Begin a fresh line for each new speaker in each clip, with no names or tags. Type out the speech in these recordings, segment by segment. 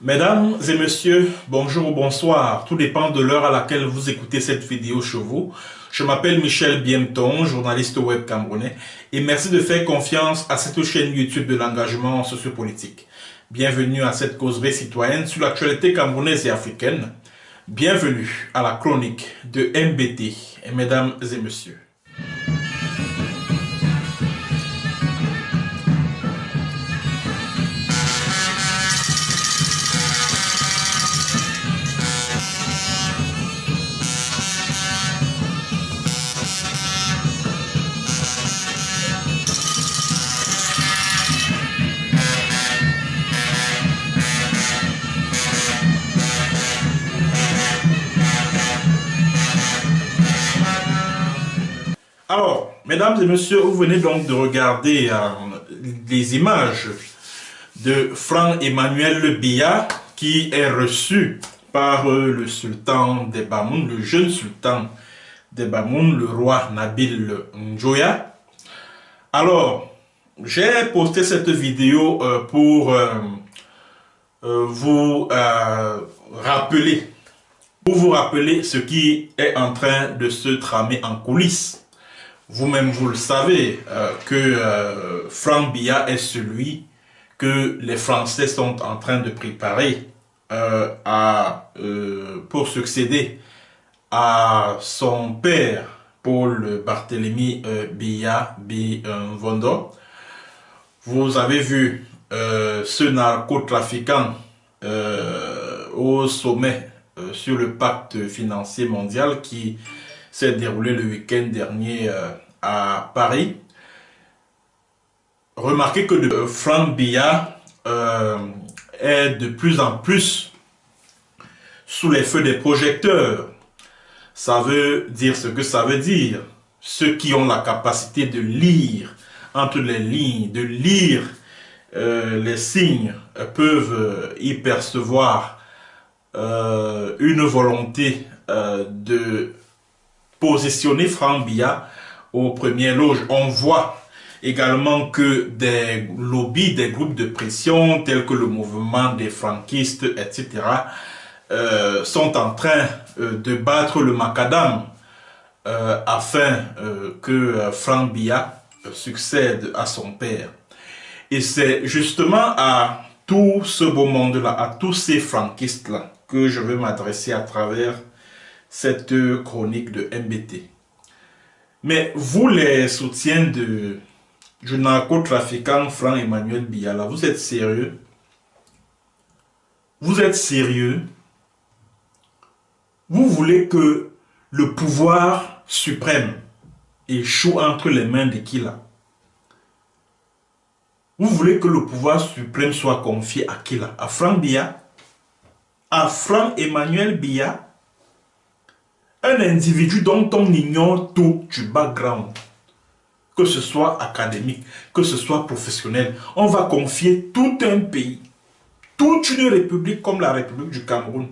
Mesdames et messieurs, bonjour ou bonsoir. Tout dépend de l'heure à laquelle vous écoutez cette vidéo chez vous. Je m'appelle Michel Biemton, journaliste web camerounais, et merci de faire confiance à cette chaîne YouTube de l'engagement sociopolitique. Bienvenue à cette causerie citoyenne sur l'actualité camerounaise et africaine. Bienvenue à la chronique de MBT, mesdames et messieurs. Alors, mesdames et messieurs, vous venez donc de regarder les images de Franck Emmanuel Biya qui est reçu par le sultan des Bamoun, le jeune sultan des Bamoun, le roi Nabil Njoya. Alors, j'ai posté cette vidéo pour vous rappeler ce qui est en train de se tramer en coulisses. Vous-même, vous le savez, que Franck Biya est celui que les Français sont en train de préparer pour succéder à son père, Paul Barthélemy Biya Mvondo. Vous avez vu ce narcotrafiquant au sommet sur le pacte financier mondial qui s'est déroulé le week-end dernier à Paris. Remarquez que Franck Biya est de plus en plus sous les feux des projecteurs. Ça veut dire ce que ça veut dire. Ceux qui ont la capacité de lire entre les lignes, de lire les signes, peuvent y percevoir une volonté de positionner Franck Biya aux premières loges. On voit également que des lobbies, des groupes de pression tels que le mouvement des franquistes, etc., sont en train de battre le macadam afin que Franck Biya succède à son père. Et c'est justement à tout ce beau monde-là, à tous ces franquistes-là, que je veux m'adresser à travers cette chronique de MBT. Mais vous, les soutiens du narcotrafiquant Franck Emmanuel Biya, là, vous êtes sérieux? Vous êtes sérieux? Vous voulez que le pouvoir suprême échoue entre les mains de qui là? Vous voulez que le pouvoir suprême soit confié à qui là? À Franck Biya? À Franck Emmanuel Biya? Un individu dont on ignore tout du background, que ce soit académique, que ce soit professionnel. On va confier tout un pays, toute une république comme la République du Cameroun,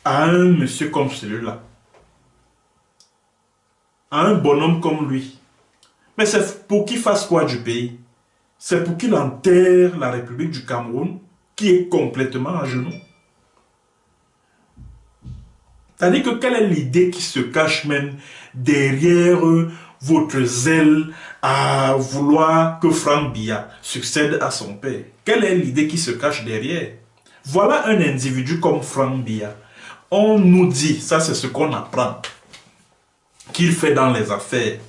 à un monsieur comme celui-là, à un bonhomme comme lui. Mais c'est pour qu'il fasse quoi du pays? C'est pour qu'il enterre la République du Cameroun, qui est complètement à genoux. C'est-à-dire que quelle est l'idée qui se cache même derrière votre zèle à vouloir que Franck Biya succède à son père? Quelle est l'idée qui se cache derrière? Voilà un individu comme Franck Biya. On nous dit, ça c'est ce qu'on apprend, qu'il fait dans les affaires.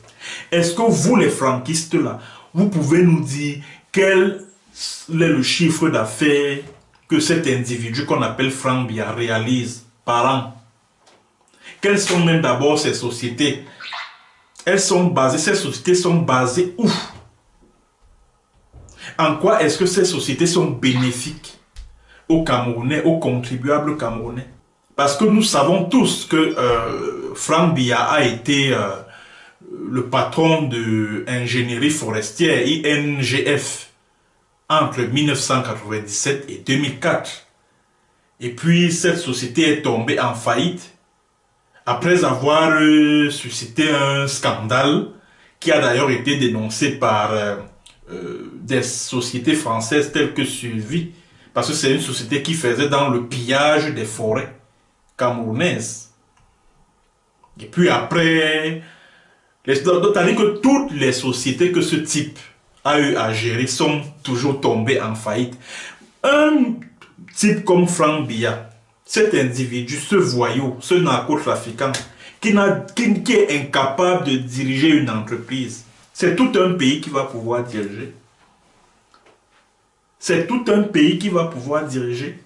Est-ce que vous les franquistes là, vous pouvez nous dire quel est le chiffre d'affaires que cet individu qu'on appelle Franck Biya réalise par an? Quelles sont même d'abord ces sociétés? Ces sociétés sont basées où? En quoi est-ce que ces sociétés sont bénéfiques aux Camerounais, aux contribuables camerounais? Parce que nous savons tous que Franck Biya a été le patron de ingénierie forestière, INGF, entre 1997 et 2004. Et puis cette société est tombée en faillite après avoir suscité un scandale qui a d'ailleurs été dénoncé par des sociétés françaises telles que Suivi, Parce que c'est une société qui faisait dans le pillage des forêts camerounaises. Et puis après, c'est-à-dire que toutes les sociétés que ce type a eu à gérer sont toujours tombées en faillite. Un type comme Franck Biya, cet individu, ce voyou, ce narcotrafiquant, qui est incapable de diriger une entreprise, c'est tout un pays qui va pouvoir diriger. C'est tout un pays qui va pouvoir diriger.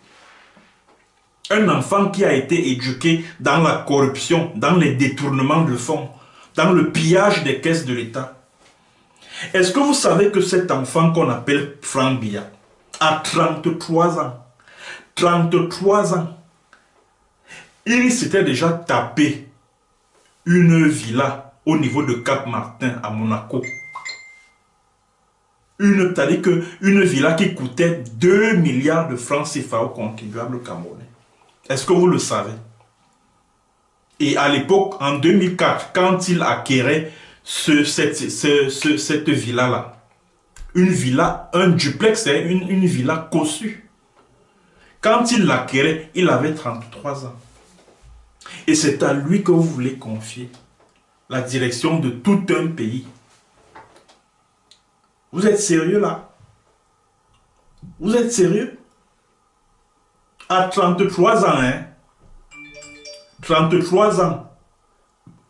Un enfant qui a été éduqué dans la corruption, dans les détournements de fonds, dans le pillage des caisses de l'État. Est-ce que vous savez que cet enfant qu'on appelle Franck Biya a 33 ans? 33 ans. Il s'était déjà tapé une villa au niveau de Cap-Martin à Monaco. C'est-à-dire qu'une villa qui coûtait 2 milliards de francs CFA aux contribuables camerounais. Est-ce que vous le savez? Et à l'époque, en 2004, quand il acquérait cette villa-là, une villa, un duplex, une villa cossue. Quand il l'acquérait, il avait 33 ans. Et c'est à lui que vous voulez confier la direction de tout un pays. Vous êtes sérieux là? Vous êtes sérieux? À 33 ans, hein? 33 ans.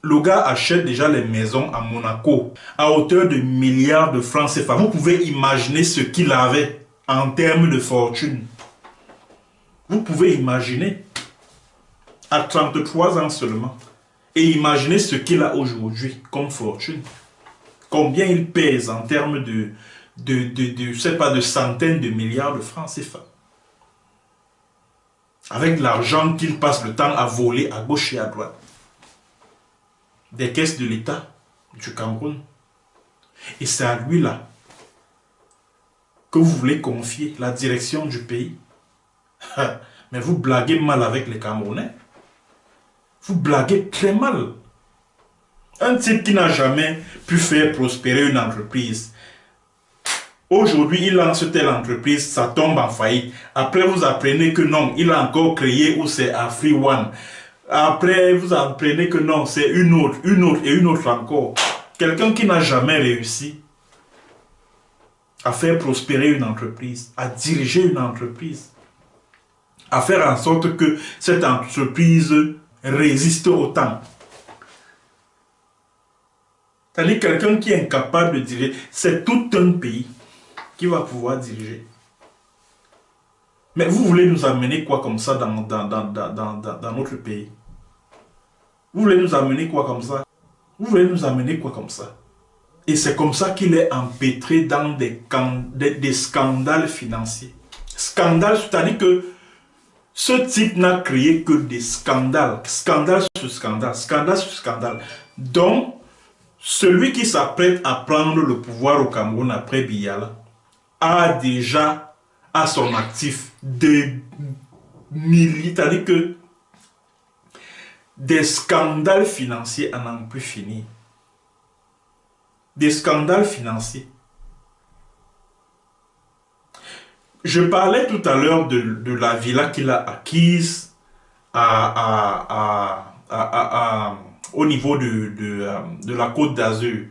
Le gars achète déjà les maisons à Monaco à hauteur de milliards de francs CFA. Vous pouvez imaginer ce qu'il avait en termes de fortune. Vous pouvez imaginer à 33 ans seulement. Et imaginez ce qu'il a aujourd'hui comme fortune. Combien il pèse en termes je sais pas, de centaines de milliards de francs CFA. Avec l'argent qu'il passe le temps à voler à gauche et à droite. Des caisses de l'État du Cameroun. Et c'est à lui là que vous voulez confier la direction du pays. Mais vous blaguez mal avec les Camerounais. Vous blaguez très mal. Un type qui n'a jamais pu faire prospérer une entreprise. Aujourd'hui, il lance telle entreprise, ça tombe en faillite. Après, vous apprenez que non, il a encore créé ou c'est Afri One. Après, vous apprenez que non, c'est une autre et une autre encore. Quelqu'un qui n'a jamais réussi à faire prospérer une entreprise, à diriger une entreprise, à faire en sorte que cette entreprise résiste au temps. C'est-à-dire quelqu'un qui est incapable de diriger, c'est tout un pays qui va pouvoir diriger. Mais vous voulez nous amener quoi comme ça dans notre pays? Vous voulez nous amener quoi comme ça? Vous voulez nous amener quoi comme ça? Et c'est comme ça qu'il est empêtré dans des scandales financiers. Scandales, c'est-à-dire que ce type n'a créé que des scandales. Scandale sur scandale, scandale sur scandale. Donc, celui qui s'apprête à prendre le pouvoir au Cameroun après Biya a déjà à son actif des milliers, c'est-à-dire que des scandales financiers à n'en plus finir. Des scandales financiers. Je parlais tout à l'heure de la villa qu'il a acquise au niveau de la Côte d'Azur,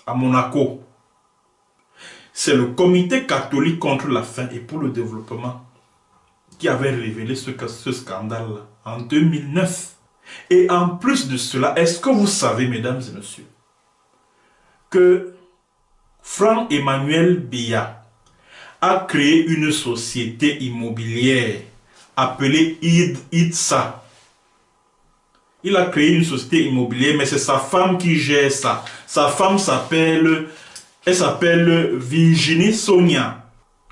à Monaco. C'est le Comité catholique contre la faim et pour le développement qui avait révélé ce scandale-là en 2009. Et en plus de cela, est-ce que vous savez, mesdames et messieurs, que Franck Emmanuel Biya a créé une société immobilière appelée IDSA. Il a créé une société immobilière, mais c'est sa femme qui gère ça. Sa femme s'appelle Virginie Sonia.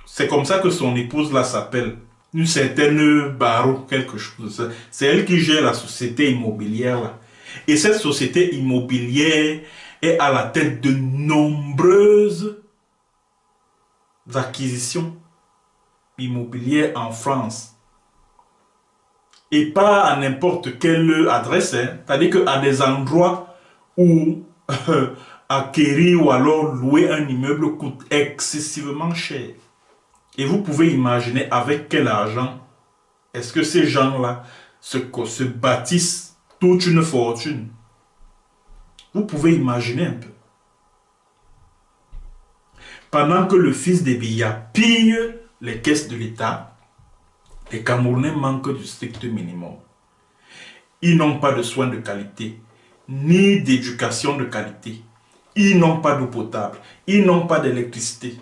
C'est comme ça que son épouse là s'appelle. Une certaine Barreau, quelque chose. C'est elle qui gère la société immobilière là. Et cette société immobilière est à la tête de nombreuses acquisitions immobilières en France. Et pas à n'importe quelle adresse. Hein. C'est-à-dire qu'à des endroits où acquérir ou alors louer un immeuble coûte excessivement cher. Et vous pouvez imaginer avec quel argent est-ce que ces gens-là se bâtissent toute une fortune. Vous pouvez imaginer un peu. Pendant que le fils des Biya pille les caisses de l'État, les Camerounais manquent du strict minimum. Ils n'ont pas de soins de qualité, ni d'éducation de qualité. Ils n'ont pas d'eau potable, ils n'ont pas d'électricité.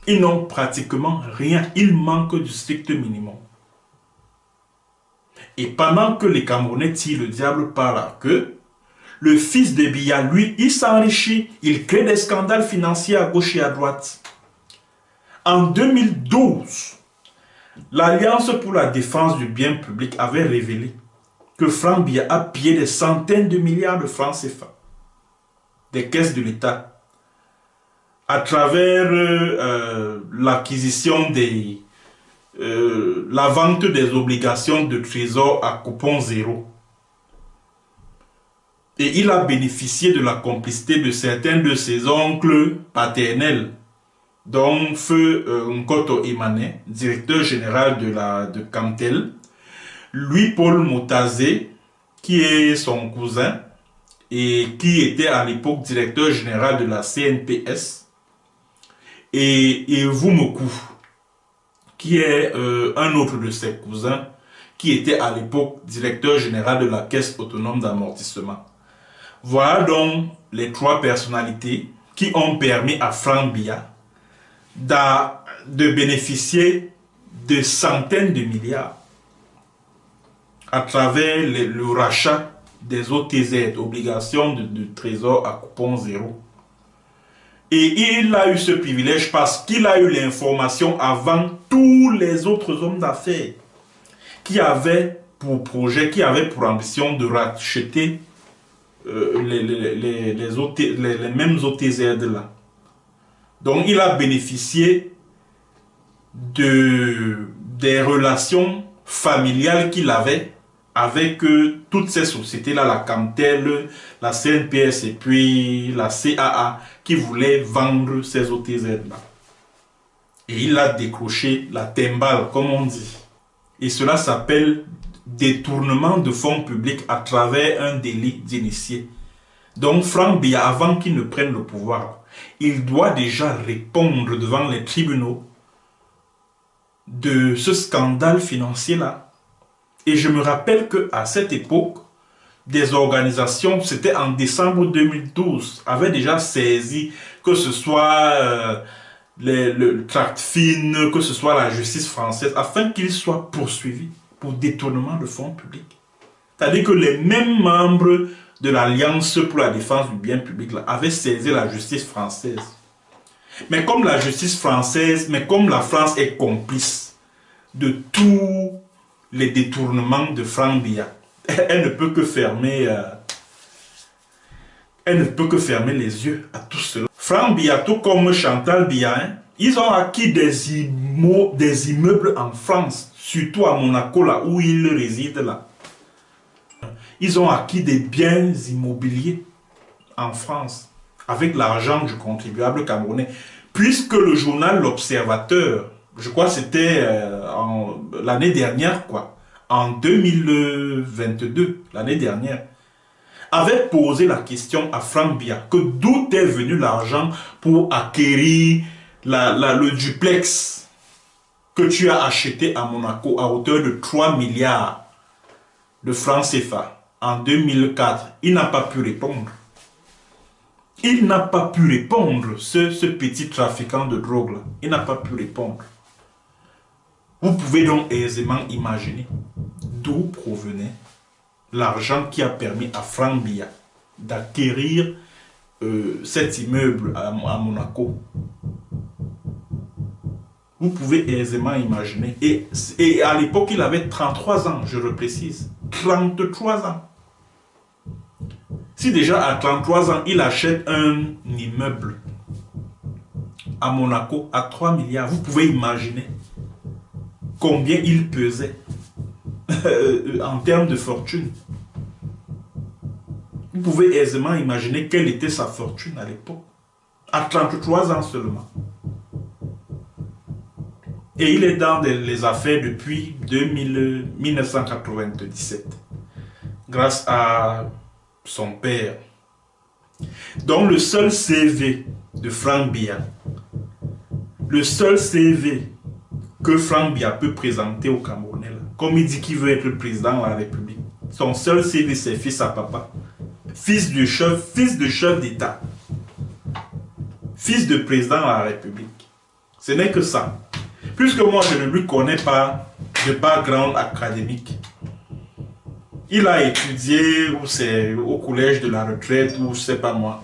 Ils n'ont pratiquement rien. Ils manquent du strict minimum. Et pendant que les Camerounais tirent le diable par la queue, le fils de Biya, lui, il s'enrichit. Il crée des scandales financiers à gauche et à droite. En 2012, l'Alliance pour la défense du bien public avait révélé que Franck Biya a pillé des centaines de milliards de francs CFA des caisses de l'État à travers l'acquisition la vente des obligations de trésor à coupon zéro. Et il a bénéficié de la complicité de certains de ses oncles paternels, dont Feu Nkoto Imane, directeur général de Camtel, Louis-Paul Motazé, qui est son cousin, et qui était à l'époque directeur général de la CNPS, et Vumoku, qui est un autre de ses cousins, qui était à l'époque directeur général de la Caisse autonome d'amortissement. Voilà donc les trois personnalités qui ont permis à Franck Biya de bénéficier de centaines de milliards à travers le rachat des OTZ, obligations de trésor à coupon zéro. Et il a eu ce privilège parce qu'il a eu l'information avant tous les autres hommes d'affaires qui avaient pour projet, qui avaient pour ambition de racheter les mêmes OTZ là. Donc il a bénéficié des relations familiales qu'il avait avec toutes ces sociétés-là, la Camtel, la CNPS et puis la CAA, qui voulaient vendre ces OTZ-là. Et il a décroché la timbale, comme on dit. Et cela s'appelle détournement de fonds publics à travers un délit d'initié. Donc Franck Biya, avant qu'il ne prenne le pouvoir, il doit déjà répondre devant les tribunaux de ce scandale financier-là. Et je me rappelle qu'à cette époque, des organisations, c'était en décembre 2012, avaient déjà saisi, que ce soit le Tracfin, que ce soit la justice française, afin qu'ils soient poursuivis pour détournement de fonds publics. C'est-à-dire que les mêmes membres de l'Alliance pour la défense du bien public là, avaient saisi la justice française. Mais comme la justice française, mais comme la France est complice de tous les détournements de Franck Biya, elle ne peut que fermer les yeux à tout cela. Franck Biya, tout comme Chantal Biya, hein, ils ont acquis des immeubles en France, surtout à Monaco, là où ils résident là. Ils ont acquis des biens immobiliers en France avec l'argent du contribuable camerounais. Puisque le journal L'Observateur, je crois que c'était l'année dernière, quoi, en 2022, l'année dernière, avait posé la question à Franck Biya que d'où est venu l'argent pour acquérir le duplex que tu as acheté à Monaco à hauteur de 3 milliards de francs CFA en 2004. Il n'a pas pu répondre. Il n'a pas pu répondre, ce petit trafiquant de drogue là. Il n'a pas pu répondre. Vous pouvez donc aisément imaginer d'où provenait l'argent qui a permis à Franck Biya d'acquérir cet immeuble à Monaco. Vous pouvez aisément imaginer. Et à l'époque, il avait 33 ans, je le précise. 33 ans. Si déjà à 33 ans, il achète un immeuble à Monaco à 3 milliards, vous pouvez imaginer combien il pesait en termes de fortune. Vous pouvez aisément imaginer quelle était sa fortune à l'époque. À 33 ans seulement. Et il est dans les affaires depuis 1997, grâce à son père. Donc le seul CV de Franck Biya, le seul CV que Franck Biya peut présenter au Camerounais, comme il dit qu'il veut être le président de la République, son seul CV c'est fils à papa, fils de chef d'État, fils de président de la République. Ce n'est que ça. Puisque moi je ne lui connais pas de background académique. Il a étudié, ou c'est au collège de la retraite, ou je sais pas moi,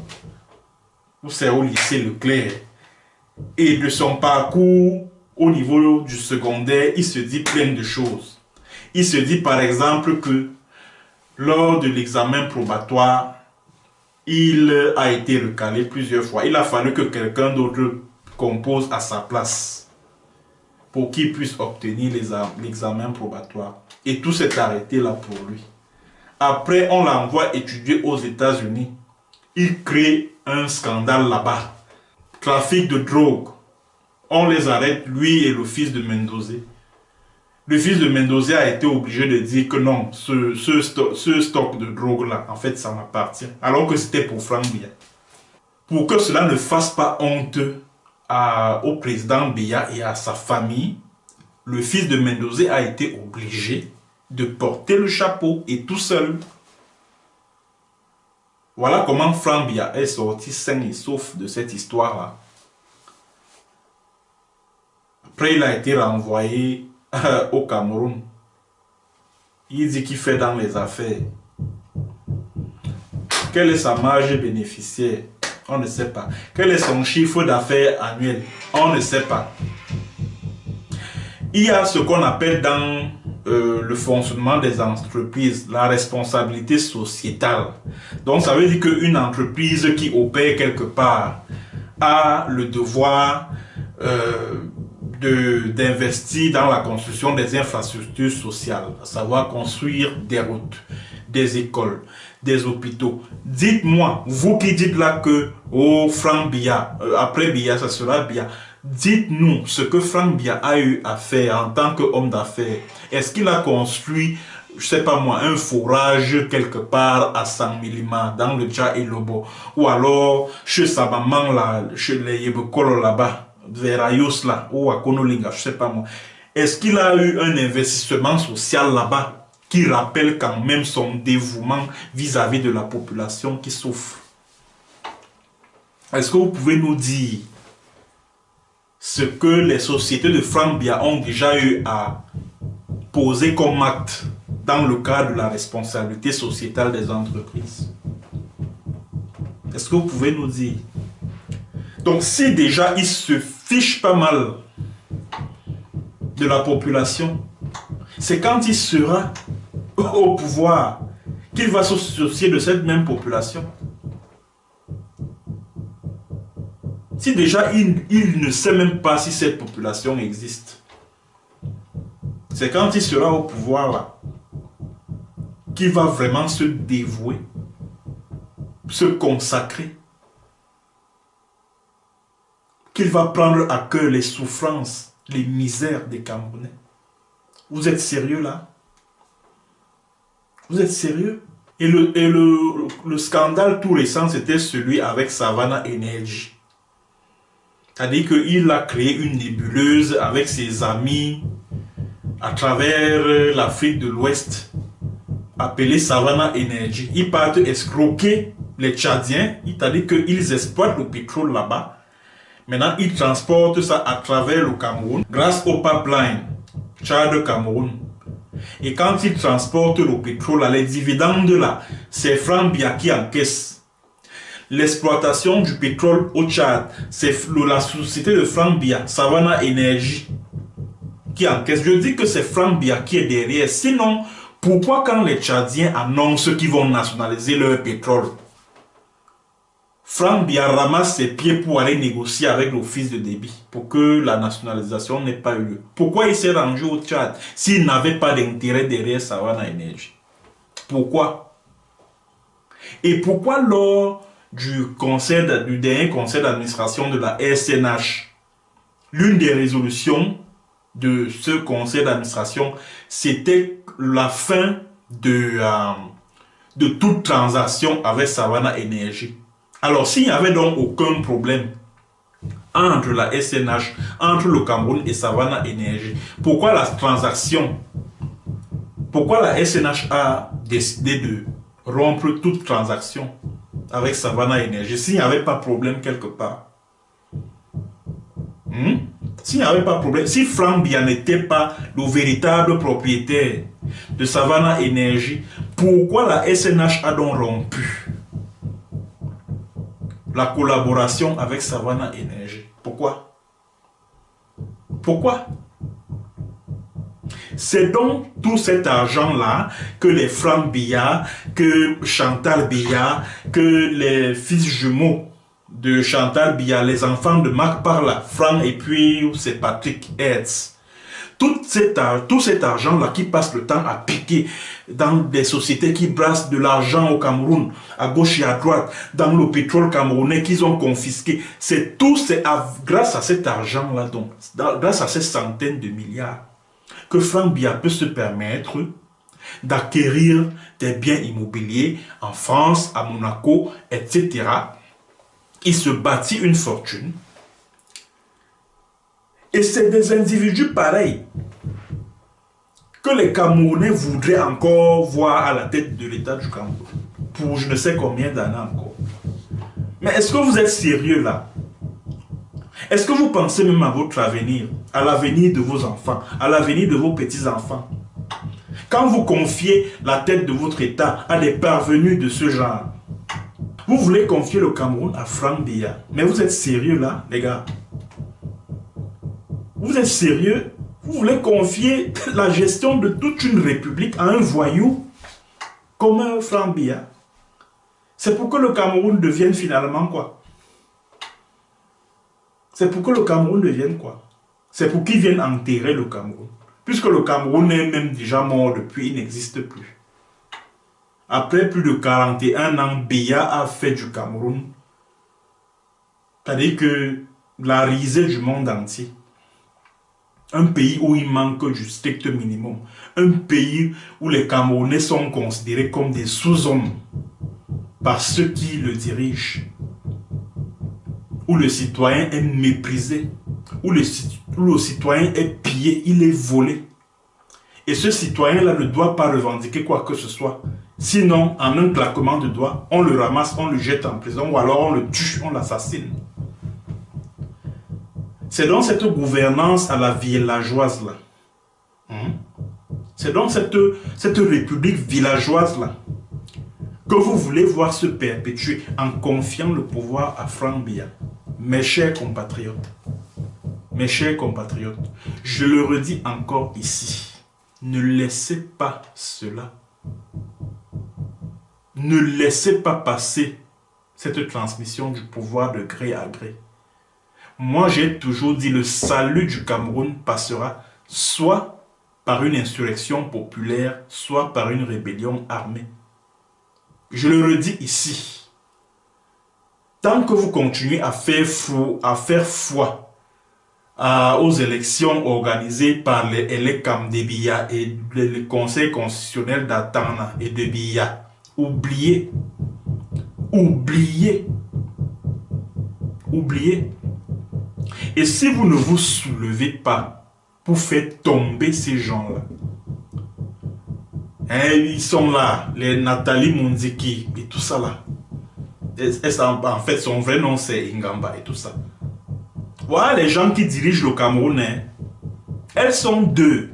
ou c'est au lycée Leclerc. Et de son parcours au niveau du secondaire, il se dit plein de choses. Il se dit par exemple que lors de l'examen probatoire, il a été recalé plusieurs fois. Il a fallu que quelqu'un d'autre compose à sa place pour qu'il puisse obtenir l'examen probatoire. Et tout s'est arrêté là pour lui. Après, on l'envoie étudier aux États-Unis. Il crée un scandale là-bas. Trafic de drogue. On les arrête, lui et le fils de Mendozé. Le fils de Mendozé a été obligé de dire que non, ce stock de drogue-là, en fait, ça m'appartient. Alors que c'était pour Franck Biya. Pour que cela ne fasse pas honte au président Biya et à sa famille, le fils de Mendozé a été obligé de porter le chapeau et tout seul. Voilà comment Franck Biya est sorti sain et sauf de cette histoire-là. Après, il a été renvoyé au Cameroun. Il dit qu'il fait dans les affaires. Quelle est sa marge bénéficiaire? On ne sait pas. Quel est son chiffre d'affaires annuel? On ne sait pas. Il y a ce qu'on appelle dans le fonctionnement des entreprises la responsabilité sociétale. Donc ça veut dire qu'une entreprise qui opère quelque part a le devoir d'investir dans la construction des infrastructures sociales, à savoir construire des routes, des écoles, des hôpitaux. Dites-moi, vous qui dites là que oh, Franck Biya, après Biya, ça sera Biya. Dites-nous ce que Franck Biya a eu à faire en tant qu'homme d'affaires. Est-ce qu'il a construit, je sais pas moi, un forage quelque part à San Milima, dans le Dja et Lobo, ou alors chez sa maman là, chez les Yebekolo là-bas, vers Ayos là, ou à Konolinga, je sais pas moi. Est-ce qu'il a eu un investissement social là-bas qui rappelle quand même son dévouement vis-à-vis de la population qui souffre? Est-ce que vous pouvez nous dire ce que les sociétés de Franck Biya ont déjà eu à poser comme acte dans le cadre de la responsabilité sociétale des entreprises? Est-ce que vous pouvez nous dire? Donc si déjà il se fiche pas mal de la population, c'est quand il sera au pouvoir qu'il va s'associer de cette même population. Si déjà il ne sait même pas si cette population existe, c'est quand il sera au pouvoir là qu'il va vraiment se dévouer, se consacrer, qu'il va prendre à cœur les souffrances, les misères des Camerounais. Vous êtes sérieux là? Vous êtes sérieux? Et le scandale tout récent, c'était celui avec Savannah Energy. C'est-à-dire qu'il a créé une nébuleuse avec ses amis à travers l'Afrique de l'Ouest, appelée Savannah Energy. Ils partent escroquer les Tchadiens, c'est-à-dire qu'ils exploitent le pétrole là-bas. Maintenant, ils transportent ça à travers le Cameroun grâce au pipeline Tchad-Cameroun. Et quand ils transportent le pétrole, les dividendes là, c'est Franck Biya qui encaisse. L'exploitation du pétrole au Tchad, c'est la société de Franck Biya, Savannah Energy, qui encaisse. Je dis que c'est Franck Biya qui est derrière. Sinon, pourquoi quand les Tchadiens annoncent qu'ils vont nationaliser leur pétrole, Franck Biya ramasse ses pieds pour aller négocier avec l'office de débit pour que la nationalisation n'ait pas eu lieu? Pourquoi il s'est rangé au Tchad s'il n'avait pas d'intérêt derrière Savannah Energy? Pourquoi? Et pourquoi lors du dernier conseil d'administration de la SNH, l'une des résolutions de ce conseil d'administration, c'était la fin de toute transaction avec Savannah Énergie. Alors, s'il n'y avait donc aucun problème entre la SNH, entre le Cameroun et Savannah Énergie, pourquoi la SNH a décidé de rompre toute transaction avec Savannah Énergie s'il n'y avait pas de problème quelque part? S'il n'y avait pas de problème, si Franck Biya n'était pas le véritable propriétaire de Savannah Énergie, pourquoi la SNH a donc rompu la collaboration avec Savannah Énergie? Pourquoi? Pourquoi? C'est donc tout cet argent-là que les Franck Biya, que Chantal Biya, que les fils jumeaux de Chantal Biya, les enfants de Marc Parla, Franck et puis c'est Patrick Hertz. Tout cet argent-là qui passe le temps à piquer dans des sociétés qui brassent de l'argent au Cameroun, à gauche et à droite, dans le pétrole camerounais qu'ils ont confisqué, c'est grâce à cet argent-là, donc, grâce à ces centaines de milliards, que Franck Biya peut se permettre d'acquérir des biens immobiliers en France, à Monaco, etc. Il se bâtit une fortune. Et c'est des individus pareils que les Camerounais voudraient encore voir à la tête de l'État du Cameroun pour je ne sais combien d'années encore. Mais est-ce que vous êtes sérieux là? Est-ce que vous pensez même à votre avenir, à l'avenir de vos enfants, à l'avenir de vos petits-enfants? Quand vous confiez la tête de votre État à des parvenus de ce genre, vous voulez confier le Cameroun à Franck Biya. Mais vous êtes sérieux là, les gars? Vous êtes sérieux? Vous voulez confier la gestion de toute une république à un voyou comme un Franck Biya? C'est pour que le Cameroun devienne finalement quoi? C'est pour que le Cameroun devienne quoi? C'est pour qu'ils viennent enterrer le Cameroun. Puisque le Cameroun est même déjà mort depuis, il n'existe plus. Après plus de 41 ans, Biya a fait du Cameroun, c'est-à-dire que la risée du monde entier. Un pays où il manque du strict minimum. Un pays où les Camerounais sont considérés comme des sous-hommes par ceux qui le dirigent. Où le citoyen est méprisé. Où le citoyen est pillé, il est volé. Et ce citoyen-là ne doit pas revendiquer quoi que ce soit. Sinon, en un claquement de doigts, on le ramasse, on le jette en prison ou alors on le tue, on l'assassine. C'est donc cette gouvernance à la villageoise là. C'est donc cette république villageoise là que vous voulez voir se perpétuer en confiant le pouvoir à Franck Biya. Mes chers compatriotes, je le redis encore ici, ne laissez pas cela. Ne laissez pas passer cette transmission du pouvoir de gré à gré. Moi, j'ai toujours dit le salut du Cameroun passera soit par une insurrection populaire, soit par une rébellion armée. Je le redis ici. Tant que vous continuez à faire foi aux élections organisées par les Elekam de Biya et le Conseil constitutionnel d'Atana et de Biya, oubliez. Et si vous ne vous soulevez pas pour faire tomber ces gens-là, ils sont là, les Nathalie Monziki et tout ça là. En fait, son vrai nom c'est Ingamba et tout ça. Voilà les gens qui dirigent le Cameroun. Elles sont deux.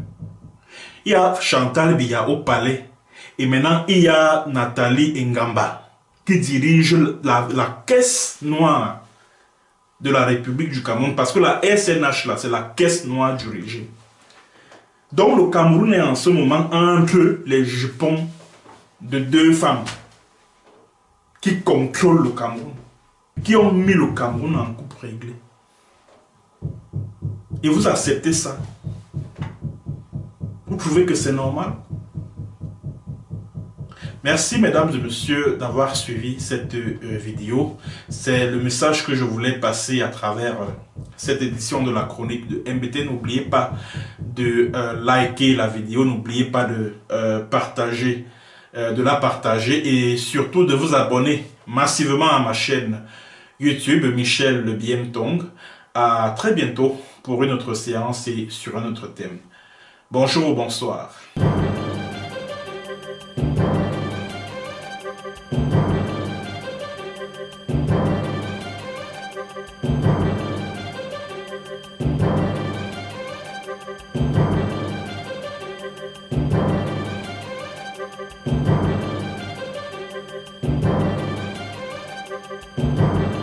Il y a Chantal Biya au palais. Et maintenant, il y a Nathalie Ingamba qui dirige la caisse noire de la République du Cameroun. Parce que la SNH, là, c'est la caisse noire du régime. Donc, le Cameroun est en ce moment entre les jupons de deux femmes qui contrôlent le Cameroun, qui ont mis le Cameroun en coupe réglée. Et vous acceptez ça? Vous trouvez que c'est normal? Merci mesdames et messieurs d'avoir suivi cette vidéo. C'est le message que je voulais passer à travers cette édition de la chronique de MBT. N'oubliez pas de liker la vidéo. N'oubliez pas de partager, de la partager et surtout de vous abonner massivement à ma chaîne YouTube Michel Le Bien Tong. À très bientôt pour une autre séance et sur un autre thème. Bonjour ou bonsoir.